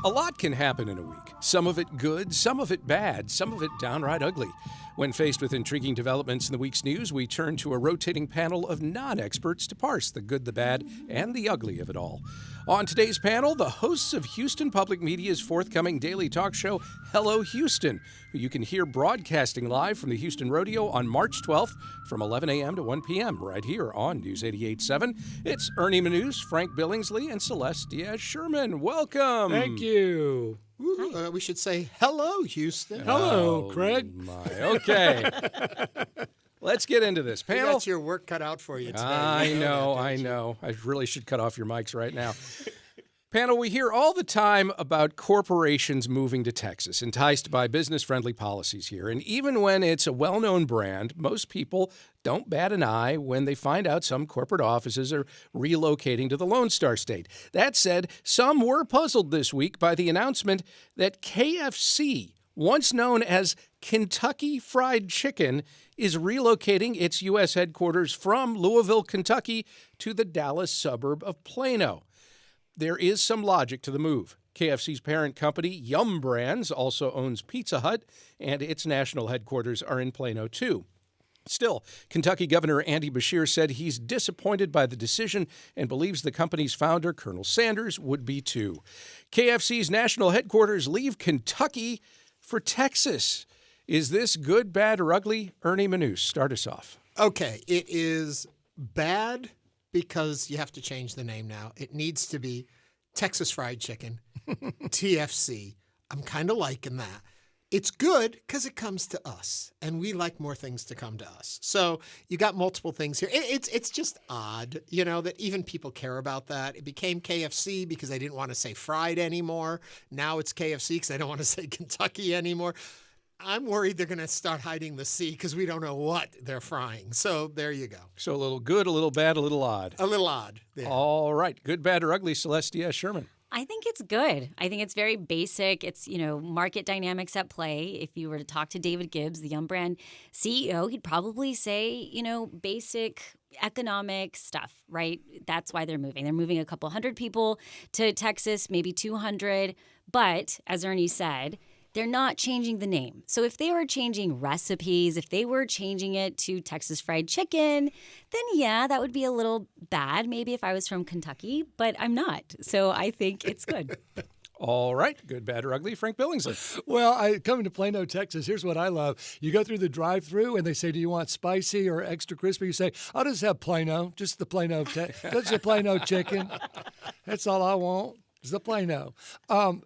A lot can happen in a week. Some of it good, some of it bad, some of it downright ugly. When faced with intriguing developments in the week's news, we turn to a rotating panel of non-experts to parse the good, the bad, and the ugly of it all. On today's panel, the hosts of Houston Public Media's forthcoming daily talk show, Hello Houston, who you can hear broadcasting live from the Houston Rodeo on March 12th from 11 a.m. to 1 p.m. right here on News 88.7. It's Ernie Manous, Frank Billingsley, and Celeste Diaz-Sherman. Welcome. Thank you. We should say hello, Houston. Hello, Craig. My. Okay. Let's get into this. Panel. You got your work cut out for you today. I know. I really should cut off your mics right now. Panel, we hear all the time about corporations moving to Texas, enticed by business-friendly policies here. And even when it's a well-known brand, most people don't bat an eye when they find out some corporate offices are relocating to the Lone Star State. That said, some were puzzled this week by the announcement that KFC, once known as Kentucky Fried Chicken, is relocating its U.S. headquarters from Louisville, Kentucky, to the Dallas suburb of Plano. There is some logic to the move. KFC's parent company, Yum Brands, also owns Pizza Hut, and its national headquarters are in Plano, too. Still, Kentucky Governor Andy Beshear said he's disappointed by the decision and believes the company's founder, Colonel Sanders, would be too. KFC's national headquarters leave Kentucky for Texas. Is this good, bad, or ugly? Ernie Manous, start us off. Okay, it is bad because you have to change the name now. It needs to be Texas Fried Chicken, TFC. I'm kind of liking that. It's good because it comes to us, and we like more things to come to us. So you got multiple things here. It's just odd, that even people care about that. It became KFC because they didn't want to say fried anymore. Now it's KFC because they don't want to say Kentucky anymore. I'm worried they're going to start hiding the C because we don't know what they're frying. So there you go. So a little good, a little bad, a little odd. A little odd. Yeah. All right. Good, bad, or ugly, Celeste Diaz-Sherman. I think it's good. I think it's very basic. It's, market dynamics at play. If you were to talk to David Gibbs, the Yum Brand CEO, he'd probably say, basic economic stuff, right? That's why they're moving. They're moving a couple hundred people to Texas, maybe 200. But as Ernie said, they're not changing the name. So if they were changing recipes, if they were changing it to Texas Fried Chicken, then yeah, that would be a little bad maybe if I was from Kentucky, but I'm not. So I think it's good. All right. Good, bad, or ugly, Frank Billingsley. Well, coming to Plano, Texas, here's what I love. You go through the drive-thru and they say, do you want spicy or extra crispy? You say, I'll just have Plano, just the Plano, just the Plano chicken. That's all I want. Is the Plano. I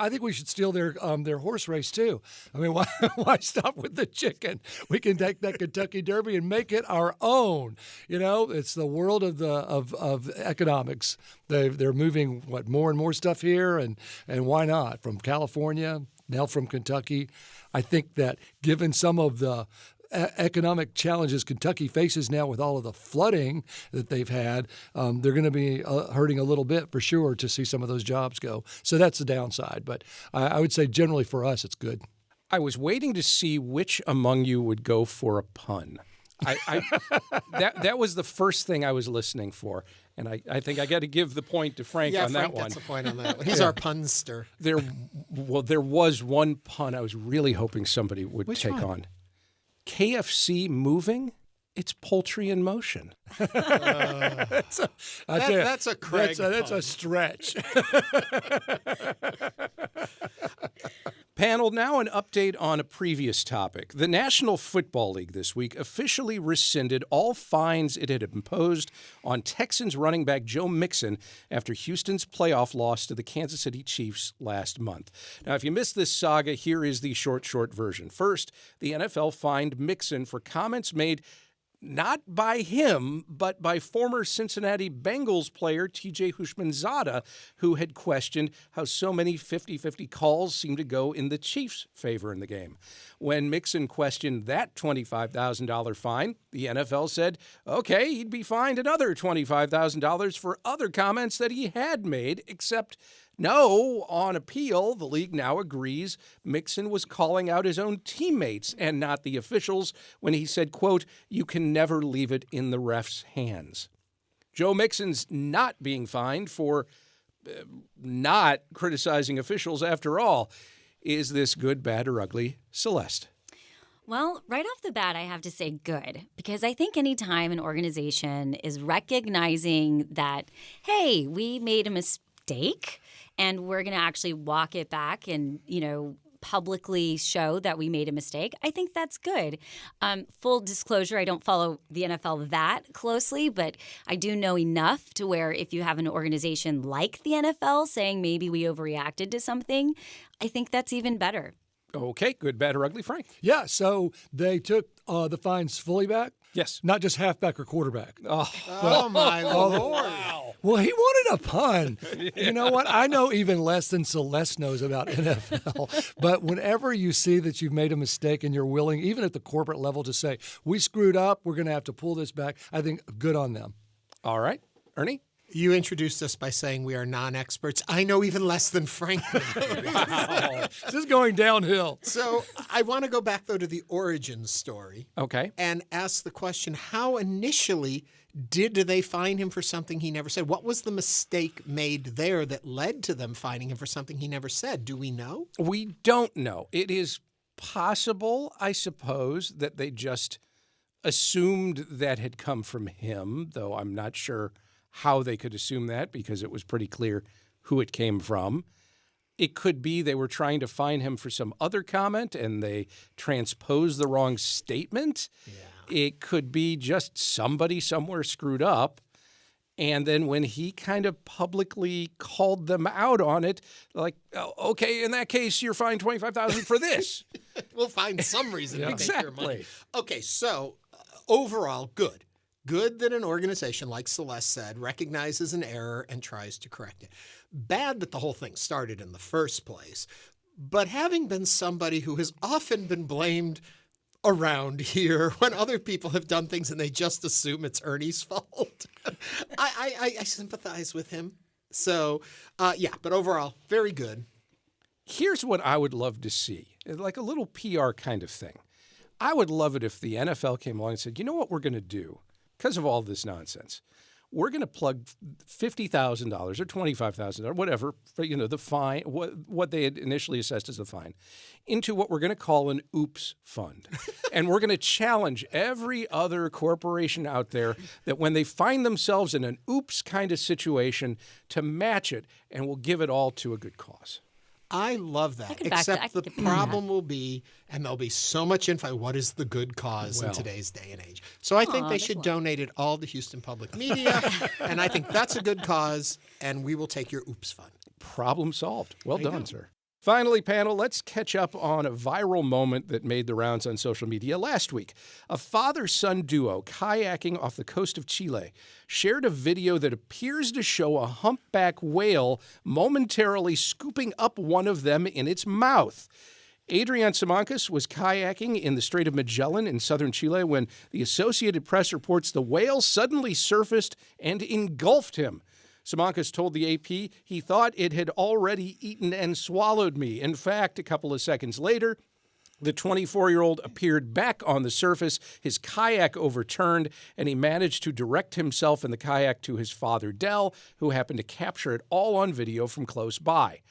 think we should steal their horse race too. I mean, why stop with the chicken? We can take that Kentucky Derby and make it our own. It's the world of economics. They're moving more and more stuff here, and why not? From California, now from Kentucky. I think that given some of the economic challenges Kentucky faces now with all of the flooding that they've had, they're going to be hurting a little bit for sure to see some of those jobs go. So that's the downside. But I would say generally for us, it's good. I was waiting to see which among you would go for a pun. That was the first thing I was listening for. And I think I got to give the point to Frank on that Frank one. gets a point on that one. He's our punster. There was one pun I was really hoping somebody would take on. KFC moving? It's poultry in motion. That's a Craig That's a stretch. Panel, now an update on a previous topic. The National Football League this week officially rescinded all fines it had imposed on Texans running back Joe Mixon after Houston's playoff loss to the Kansas City Chiefs last month. Now, if you missed this saga, here is the short version. First, the NFL fined Mixon for comments made not by him, but by former Cincinnati Bengals player T.J. Houshmandzadeh, who had questioned how so many 50-50 calls seemed to go in the Chiefs' favor in the game. When Mixon questioned that $25,000 fine, the NFL said, okay, he'd be fined another $25,000 for other comments that he had made, except no, on appeal, the league now agrees Mixon was calling out his own teammates and not the officials when he said, quote, you can never leave it in the ref's hands. Joe Mixon's not being fined for not criticizing officials after all. Is this good, bad, or ugly, Celeste? Well, right off the bat, I have to say good, because I think anytime an organization is recognizing that, hey, we made a mistake and we're going to actually walk it back and, publicly show that we made a mistake, I think that's good. Full disclosure, I don't follow the NFL that closely, but I do know enough to where if you have an organization like the NFL saying maybe we overreacted to something, I think that's even better. Okay, good, bad, or ugly, Frank? Yeah, so they took the fines fully back? Yes. Not just halfback or quarterback. Oh, my Lord. Wow. Well, he wanted a pun. You know what? I know even less than Celeste knows about NFL. But whenever you see that you've made a mistake and you're willing, even at the corporate level, to say, we screwed up, we're going to have to pull this back, I think good on them. All right. Ernie? You introduced us by saying we are non-experts. I know even less than Frank. Wow. This is going downhill. So I want to go back, though, to the origin story. Okay. And ask the question, how initially did they fine him for something he never said? What was the mistake made there that led to them fining him for something he never said? Do we know? We don't know. It is possible, I suppose, that they just assumed that had come from him, though I'm not sure how they could assume that because it was pretty clear who it came from. It could be they were trying to fine him for some other comment and they transposed the wrong statement. Yeah. It could be just somebody somewhere screwed up. And then when he kind of publicly called them out on it, like, oh, okay, in that case, you're fined $25,000 for this. We'll find some reason to take your money. Exactly. Okay, so overall, good. Good that an organization, like Celeste said, recognizes an error and tries to correct it. Bad that the whole thing started in the first place. But having been somebody who has often been blamed around here when other people have done things and they just assume it's Ernie's fault, I sympathize with him. So, yeah, but overall, very good. Here's what I would love to see, like a little PR kind of thing. I would love it if the NFL came along and said, you know what we're going to do? Because of all this nonsense, we're going to plug $50,000 or $25,000, whatever, for, the fine, what they had initially assessed as the fine, into what we're going to call an oops fund. And we're going to challenge every other corporation out there that when they find themselves in an oops kind of situation to match it, and we'll give it all to a good cause. I love that, except the problem will be, and there'll be so much info, what is the good cause in today's day and age? So I think they should donate it all to Houston Public Media, and I think that's a good cause, and we will take your oops fund. Problem solved. Well done, sir. Finally, panel, let's catch up on a viral moment that made the rounds on social media last week. A father-son duo kayaking off the coast of Chile shared a video that appears to show a humpback whale momentarily scooping up one of them in its mouth. Adrian Simancas was kayaking in the Strait of Magellan in southern Chile when the Associated Press reports the whale suddenly surfaced and engulfed him. Simancas told the AP he thought it had already eaten and swallowed me. In fact, a couple of seconds later, the 24-year-old appeared back on the surface, his kayak overturned, and he managed to direct himself in the kayak to his father, Del, who happened to capture it all on video from close by.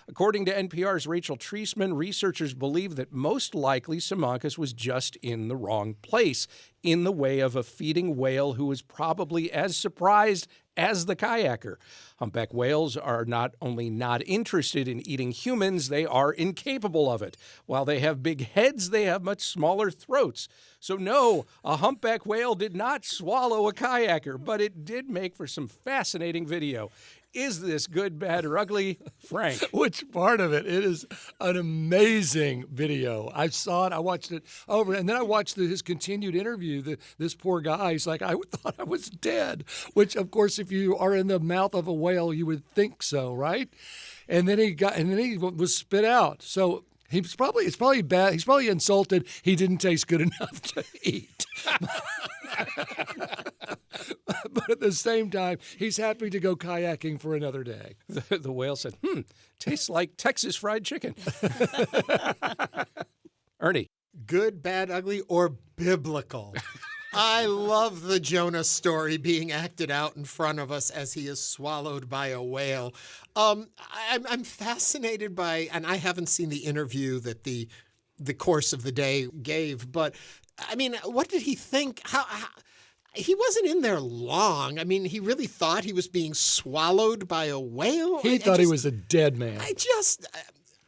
According to NPR's Rachel Treisman, researchers believe that most likely Simancas was just in the wrong place, in the way of a feeding whale who was probably as surprised as the kayaker. Humpback whales are not only not interested in eating humans, they are incapable of it. While they have big heads, they have much smaller throats. So no, a humpback whale did not swallow a kayaker, but it did make for some fascinating video. Is this good, bad, or ugly? Frank. Which part of it? It is an amazing video. I saw it. I watched it over. And then I watched his continued interview. This poor guy, he's like, I thought I was dead. Which, of course, if you are in the mouth of a whale, you would think so, right? And then he was spit out. So it's probably bad. He's probably insulted. He didn't taste good enough to eat. But at the same time, he's happy to go kayaking for another day. The whale said, tastes like Texas fried chicken. Ernie. Good, bad, ugly, or biblical? I love the Jonah story being acted out in front of us as he is swallowed by a whale. I'm fascinated by, and I haven't seen the interview that the course of the day gave, but I mean, what did he think? How he wasn't in there long. I mean, he really thought he was being swallowed by a whale. He thought he was a dead man.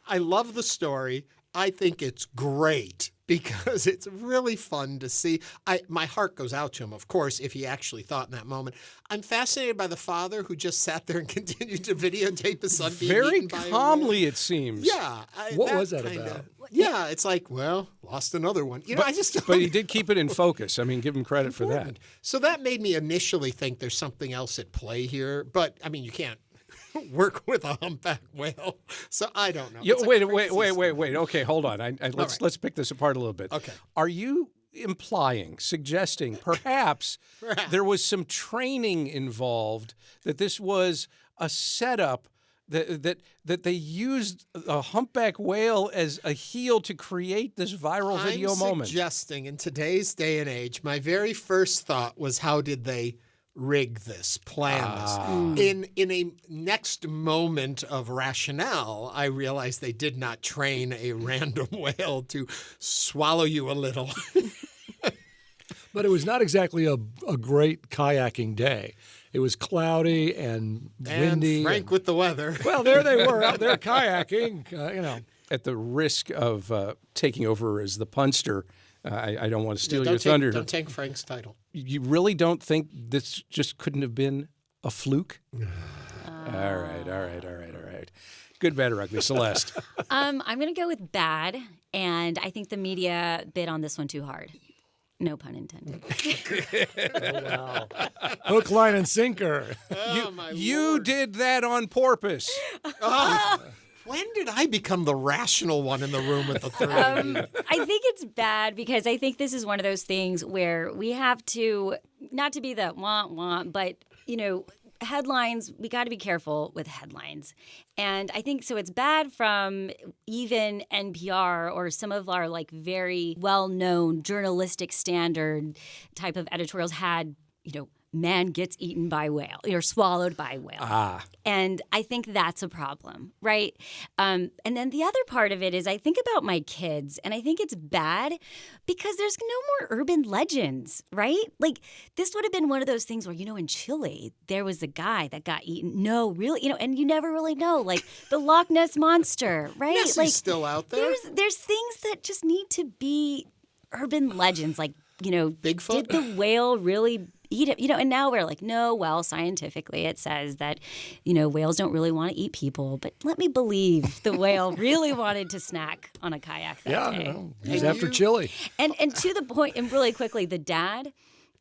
I love the story. I think it's great because it's really fun to see. My heart goes out to him, of course, if he actually thought in that moment. I'm fascinated by the father who just sat there and continued to videotape his son being Very eaten by a calmly, whale. it seems. Yeah. What was that about? Yeah, it's like, well, lost another one. You know, I just. But he did keep it in focus. I mean, give him credit for that. So that made me initially think there's something else at play here. But I mean, you can't work with a humpback whale, so I don't know. Wait. Okay, hold on. Let's pick this apart a little bit. Okay. Are you implying, suggesting, perhaps there was some training involved, that this was a setup, that they used a humpback whale as a heel to create this viral video moment? I'm suggesting in today's day and age, my very first thought was, how did they rig this, plan this? In a next moment of rationale, I realized they did not train a random whale to swallow you a little. But it was not exactly a great kayaking day. It was cloudy and windy. And frank with the weather. Well, there they were out there kayaking, you know. At the risk of taking over as the punster, I don't want to steal your thunder. Don't take Frank's title. You really don't think this just couldn't have been a fluke? All right. Good, bad, or ugly. Celeste. I'm going to go with bad, and I think the media bid on this one too hard. No pun intended. Wow. Hook, line, and sinker. You did that on purpose. When did I become the rational one in the room with the three of you? I think it's bad because I think this is one of those things where we have to, not to be the want, but, you know, headlines, we got to be careful with headlines. And I think so it's bad from even NPR or some of our like very well-known journalistic standard type of editorials had, you know, man gets eaten by whale or swallowed by whale. And I think that's a problem, right? And then the other part of it is I think about my kids, and I think it's bad because there's no more urban legends, right? Like this would have been one of those things where, you know, in Chile, there was a guy that got eaten. No, really, you know, and you never really know, like the Loch Ness Monster, right? Nessie's like still out there. There's things that just need to be urban legends, like, you know, Bigfoot? Did the whale really eat it? You know, and now we're like, no, well, scientifically it says that, you know, whales don't really want to eat people. But let me believe the whale really wanted to snack on a kayak that day. Well, he's after chili. And to the point, and really quickly, the dad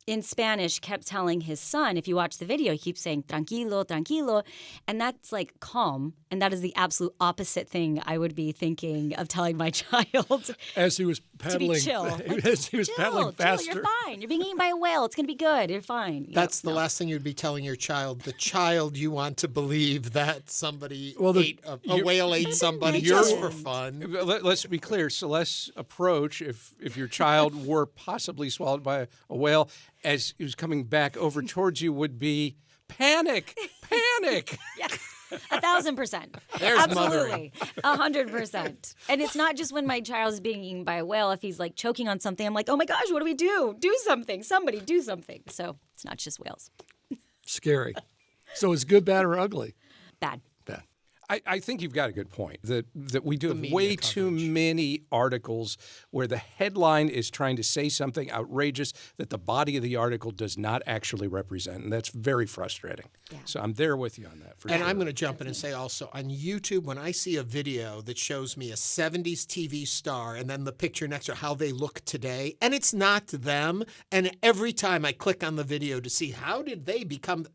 in Spanish kept telling his son, if you watch the video, he keeps saying, tranquilo, tranquilo. And that's like calm. And that is the absolute opposite thing I would be thinking of telling my child. As he was paddling. To be chill. Like, as he was paddling faster. Chill, you're fine. You're being eaten by a whale. It's going to be good. You're fine. That's the last thing you'd be telling your child. The child you want to believe that somebody ate a whale ate somebody just for fun. Let's be clear. Celeste's approach, if your child were possibly swallowed by a whale, as he was coming back over towards you, would be panic. Yeah. 1,000%. There's absolutely 100%. And it's not just when my child is being eaten by a whale. If he's like choking on something, I'm like, oh my gosh, what do we do? Do something. Somebody do something. So it's not just whales. Scary. So it's good, bad, or ugly? Bad. Bad. I think you've got a good point that we do have media way coverage. too many articles where the headline is trying to say something outrageous that the body of the article does not actually represent, and that's very frustrating. Yeah. So I'm there with you on that for And sure. I'm going to jump in and say also, on YouTube, when I see a video that shows me a 70s TV star and then the picture next to how they look today, and it's not them, and every time I click on the video to see how did they become,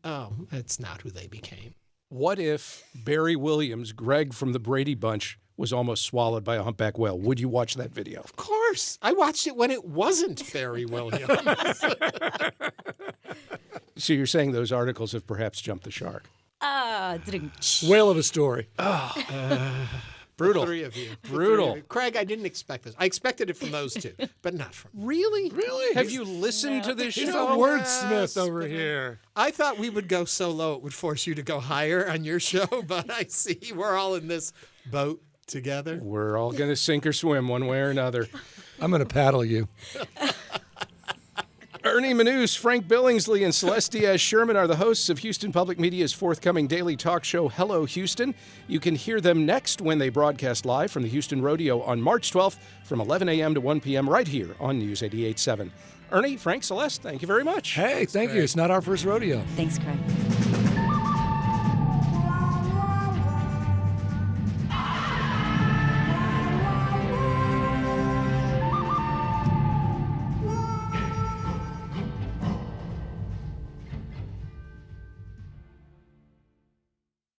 it's not who they became. What if Barry Williams, Greg from the Brady Bunch, was almost swallowed by a humpback whale? Would you watch that video? Of course. I watched it when it wasn't Barry Williams. So you're saying those articles have perhaps jumped the shark? Whale of a story. Brutal. The three of you. The Brutal. three of you. Craig, I didn't expect this. I expected it from those two, but not from me. Really? Really? Have you listened to this He's a show? wordsmith over here. I thought we would go so low it would force you to go higher on your show, but I see we're all in this boat together. We're all going to sink or swim one way or another. I'm going to paddle you. Ernie Manous, Frank Billingsley, and Celeste Diaz-Sherman are the hosts of Houston Public Media's forthcoming daily talk show, Hello Houston. You can hear them next when they broadcast live from the Houston Rodeo on March 12th from 11 a.m. to 1 p.m. right here on News 88.7. Ernie, Frank, Celeste, thank you very much. Hey, thank you. It's not our first rodeo. Thanks, Craig.